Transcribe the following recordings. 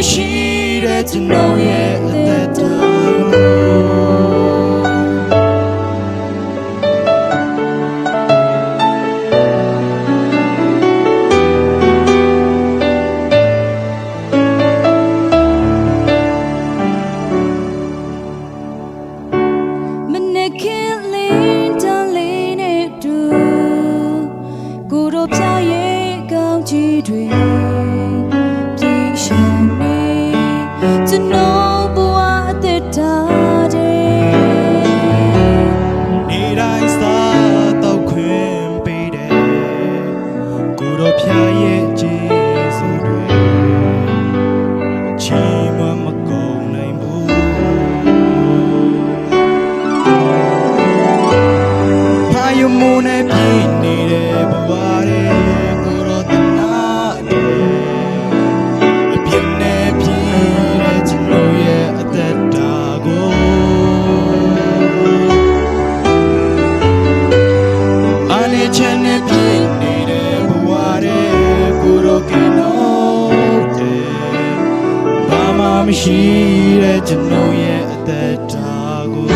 မရှိတဲ့ကျွန်တော်ရဲ့အသက်တာမနေ့ကလေးတန်လေးနဲ့တူကိုတို့ပြရဲ့ကောင်းချီတွေဖြာရဲ့ဂျေစုတွေချီးမွမ်းမကုန်နိုင်ဘူးဘာယမိုးနဲ့ပြည့်နေတဲ့ဘဝတွေကိုတော့တနာတယ်အပြည့်နဲ့ပြည့်တဲ့ကျွန်တော်ရဲ့အသက်တာကိုအနေချမ်းနဲ့ပြည့်နေတဲ့ဘဝတွေကိုတော့ကင်းတော့တယ်ဘာမှမရှိတဲ့ကျွန်တော်ရဲ့အသက်တာကို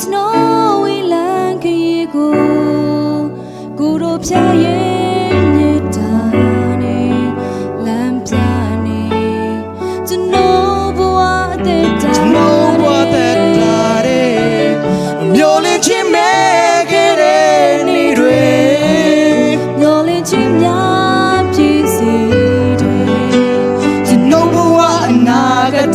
ကျွန်တော်ဝေးလန်းခရီးကိုတို့ဖြာရဲ့မြတ်တာနဲ့လမ်းပြနေကျွန်တော်ဘဝအသက်တာမျိုးလင်းချင်းမဲ့ခဲ့တဲ့နေ့တွေမျိုးလင်းချင်းများပြည့်စေတယ်ကျွန်တော်ဘဝအနာဂတ်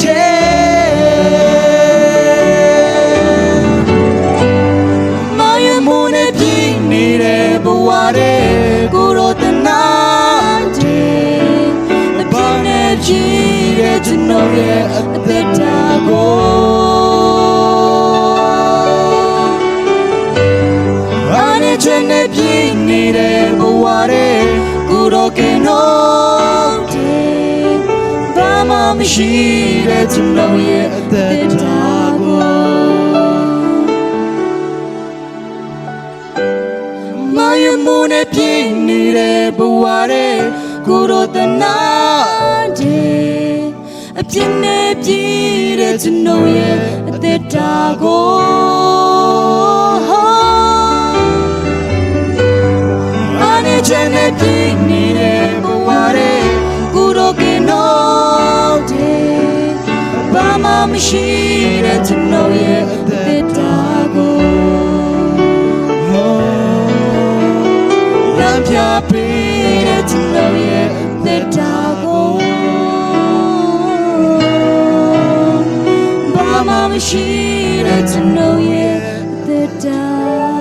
ကိုရောတနာတယ်အပြည့်နဲ့ကြည့်တဲ့ကျွန်တော်ရဲ့အသက်တာကိုအနေချမ်းနဲ့ပြည့်နေတဲ့ဘဝတွေကိုရောကင်းတော့တယ်ဘာမှမရှိတဲ့ကျွန်တော်ရဲ့အသက်တာကိုမိုးနဲ့ပြည့်နေတဲ့ဘဝတွေကိုတော့တနာတယ်အပြည့်နဲ့ပြည့်တဲ့ကျွန်တော်ရဲ့အသက်တာကိုအနေချမ်းနဲ့ပြည့်နေတဲ့ဘဝတွေကိုတော့ကင်းတော့တယ်ဘာမှမရှိတဲ့ကျွန်တော်ရဲ့အသက်တာကိုပြပေးတဲ့ကျွန်တော်ရဲ့သက်တာကိုဘာမှမရှိတဲ့ကျွန်တော်ရဲ့သက်တာ